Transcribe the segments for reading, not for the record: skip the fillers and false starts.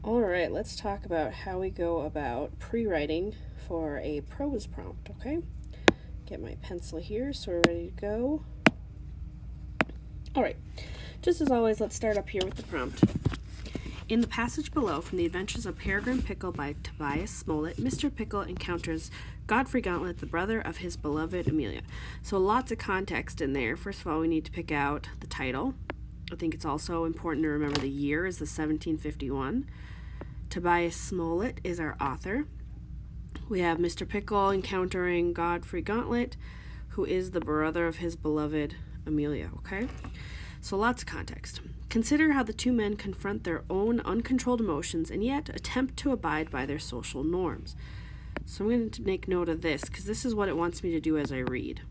Alright, let's talk about how we go about pre-writing for a prose prompt, okay? Get my pencil here so we're ready to go. Alright, just as always, let's start up here with the prompt. In the passage below from The Adventures of Peregrine Pickle by Tobias Smollett, Mr. Pickle encounters Godfrey Gauntlet, the brother of his beloved Amelia. So lots of context in there. First of all, we need to pick out the title. I think it's also important to remember the year is the 1751. Tobias Smollett is our author. We have Mr. Pickle encountering Godfrey Gauntlet, who is the brother of his beloved Amelia, okay? So lots of context. Consider how the two men confront their own uncontrolled emotions and yet attempt to abide by their social norms. So I'm going to make note of this because this is what it wants me to do as I read.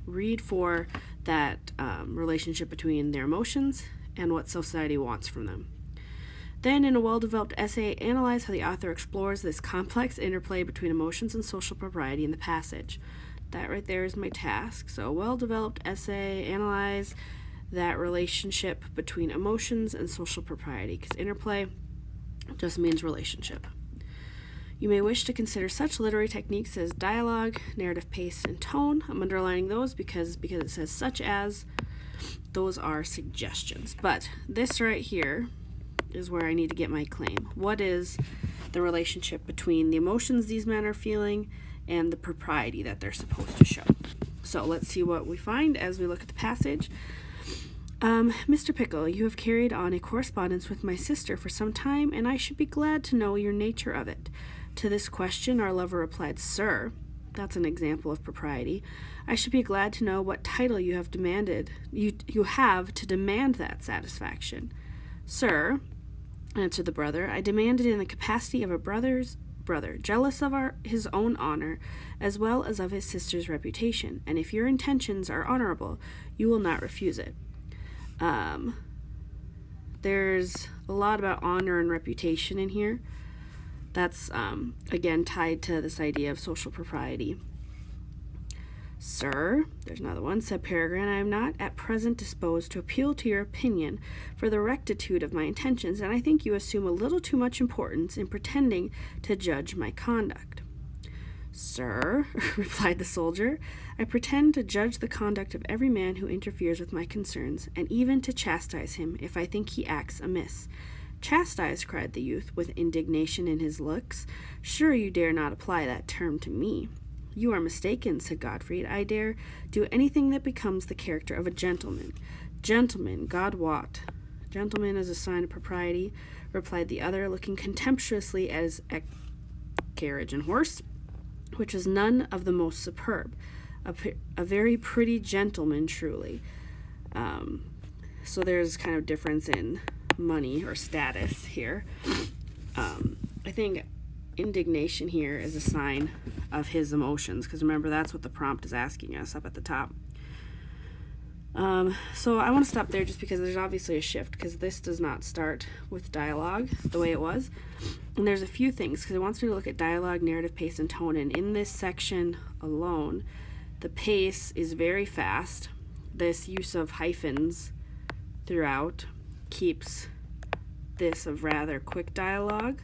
Read for that relationship between their emotions and what society wants from them. Then, in a well-developed essay, analyze how the author explores this complex interplay between emotions and social propriety in the passage. That right there is my task. So, well-developed essay, analyze that relationship between emotions and social propriety, because interplay just means relationship. You may wish to consider such literary techniques as dialogue, narrative pace, and tone. I'm underlining those because it says such as. Those are suggestions. But this right here is where I need to get my claim. What is the relationship between the emotions these men are feeling and the propriety that they're supposed to show? So let's see what we find as we look at the passage. Mr. Pickle, you have carried on a correspondence with my sister for some time, and I should be glad to know your nature of it. To this question our lover replied, Sir, that's an example of propriety, I should be glad to know what title you have demanded you have to demand that satisfaction. Sir, answered the brother, I demand it in the capacity of a brother's brother, jealous of his own honor, as well as of his sister's reputation, and if your intentions are honorable, you will not refuse it. There's a lot about honor and reputation in here. That's, again, tied to this idea of social propriety. Sir, there's another one, said Peregrine, I am not at present disposed to appeal to your opinion for the rectitude of my intentions, and I think you assume a little too much importance in pretending to judge my conduct. Sir, replied the soldier, I pretend to judge the conduct of every man who interferes with my concerns, and even to chastise him if I think he acts amiss. Chastise, cried the youth, with indignation in his looks. Sure you dare not apply that term to me. You are mistaken, said Godfrey. I dare do anything that becomes the character of a gentleman. Gentleman, God wot. Gentleman is a sign of propriety, replied the other, looking contemptuously at his carriage and horse, which was none of the most superb. A very pretty gentleman, truly. So there's kind of difference in money or status here. I think indignation here is a sign of his emotions, because remember, that's what the prompt is asking us up at the top. So I want to stop there just because there's obviously a shift, because this does not start with dialogue the way it was. And there's a few things, because it wants me to look at dialogue, narrative, pace, and tone. And in this section alone, the pace is very fast. This use of hyphens throughout keeps this of rather quick dialogue.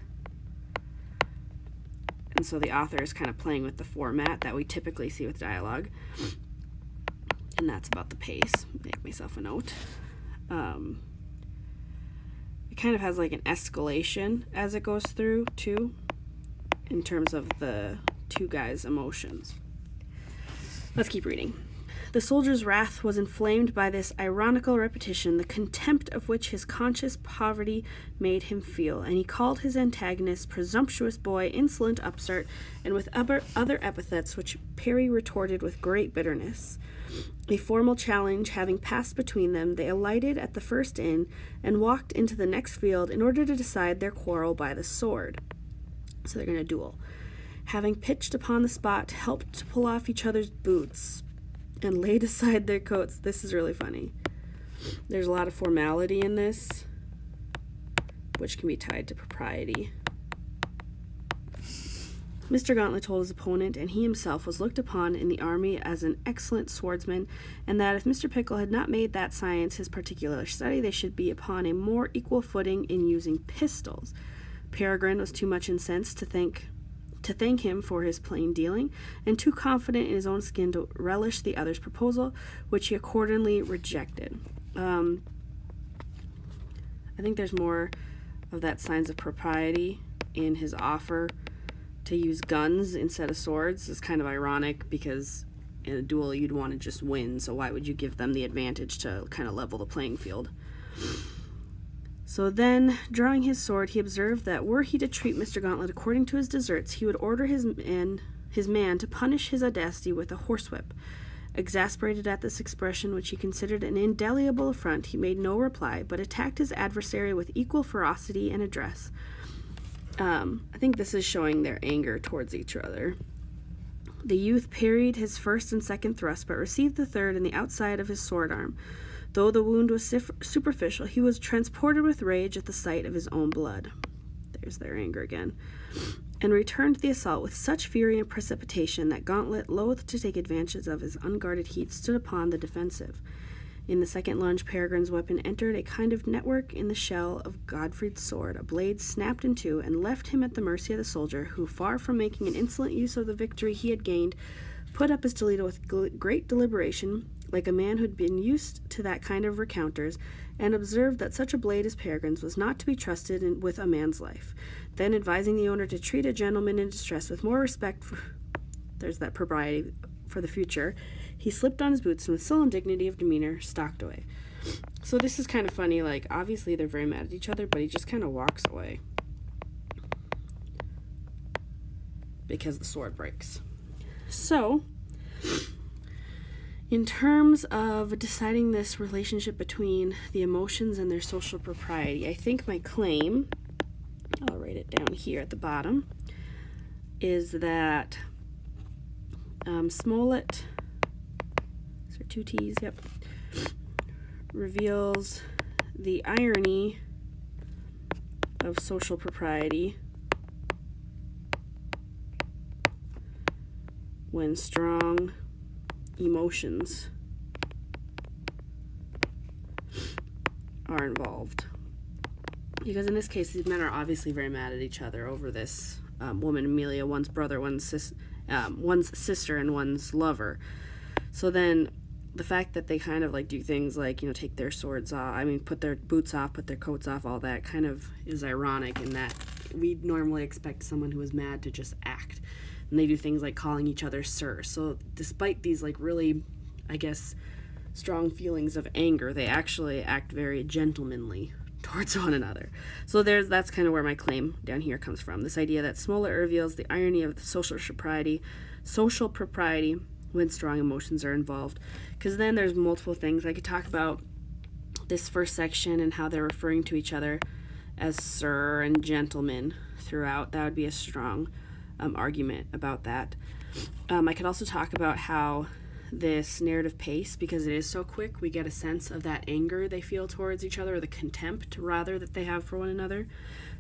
And so the author is kind of playing with the format that we typically see with dialogue. And that's about the pace. Make myself a note. It kind of has like an escalation as it goes through, too, in terms of the two guys' emotions. Let's keep reading. The soldier's wrath was inflamed by this ironical repetition, the contempt of which his conscious poverty made him feel, and he called his antagonist presumptuous boy, insolent upstart, and with other epithets which Perry retorted with great bitterness. A formal challenge having passed between them, they alighted at the first inn and walked into the next field in order to decide their quarrel by the sword. So they're going to duel. Having pitched upon the spot, helped to pull off each other's boots and laid aside their coats. This is really funny. There's a lot of formality in this, which can be tied to propriety. Mr. Gauntlet told his opponent, and he himself was looked upon in the army as an excellent swordsman, and that if Mr. Pickle had not made that science his particular study, they should be upon a more equal footing in using pistols. Peregrine was too much incensed to thank him for his plain dealing, and too confident in his own skin to relish the other's proposal, which he accordingly rejected. I think there's more of that signs of propriety in his offer to use guns instead of swords. Is kind of ironic because in a duel you'd want to just win, so why would you give them the advantage to kind of level the playing field? So then, drawing his sword, he observed that were he to treat Mr. Gauntlet according to his deserts, he would order his man to punish his audacity with a horsewhip. Exasperated at this expression, which he considered an indelible affront, he made no reply, but attacked his adversary with equal ferocity and address. I think this is showing their anger towards each other. The youth parried his first and second thrust, but received the third in the outside of his sword arm. Though the wound was superficial, he was transported with rage at the sight of his own blood. There's their anger again. And returned the assault with such fury and precipitation that Gauntlet, loath to take advantage of his unguarded heat, stood upon the defensive. In the second lunge, Peregrine's weapon entered a kind of network in the shell of Godfrey's sword. A blade snapped in two and left him at the mercy of the soldier, who, far from making an insolent use of the victory he had gained, put up his toledo with great deliberation, like a man who had been used to that kind of recounters, and observed that such a blade as Peregrine's was not to be trusted with a man's life. Then, advising the owner to treat a gentleman in distress with more respect there's that propriety for the future, he slipped on his boots and with solemn dignity of demeanor stalked away. So this is kind of funny, like, obviously they're very mad at each other, but he just kind of walks away because the sword breaks. So, in terms of deciding this relationship between the emotions and their social propriety, I think my claim, I'll write it down here at the bottom, is that Smollett, is there two T's? Yep. Reveals the irony of social propriety when strong emotions are involved. Because in this case, these men are obviously very mad at each other over this woman, Amelia, one's brother, one's sister, and one's lover. So then the fact that they kind of like do things like, take their swords off, put their boots off, put their coats off, all that kind of is ironic in that we'd normally expect someone who is mad to just act. And they do things like calling each other sir. So despite these like really, I guess, strong feelings of anger, they actually act very gentlemanly towards one another. So that's kind of where my claim down here comes from. This idea that Smollett reveals the irony of the social propriety when strong emotions are involved. Because then there's multiple things. I could talk about this first section and how they're referring to each other as sir and gentleman throughout. That would be a strong argument about that. I could also talk about how this narrative pace, because it is so quick, we get a sense of that anger they feel towards each other, or the contempt rather that they have for one another.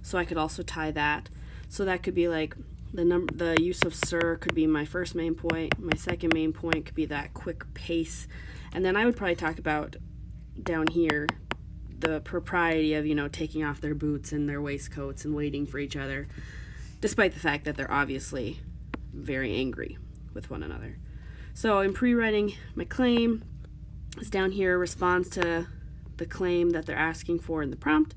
So I could also tie that. So that could be like the use of sir could be my first main point. My second main point could be that quick pace. And then I would probably talk about down here the propriety of, taking off their boots and their waistcoats and waiting for each other, despite the fact that they're obviously very angry with one another. So in pre-writing, my claim is down here, responds to the claim that they're asking for in the prompt.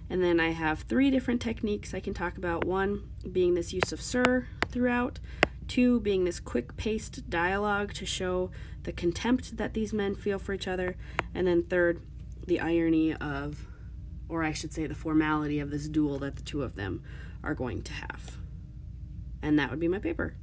And then I have 3 different techniques I can talk about. 1 being this use of sir throughout. 2 being this quick-paced dialogue to show the contempt that these men feel for each other. And then 3rd, the irony of, or I should say the formality of this duel that the two of them are going to have. And that would be my paper.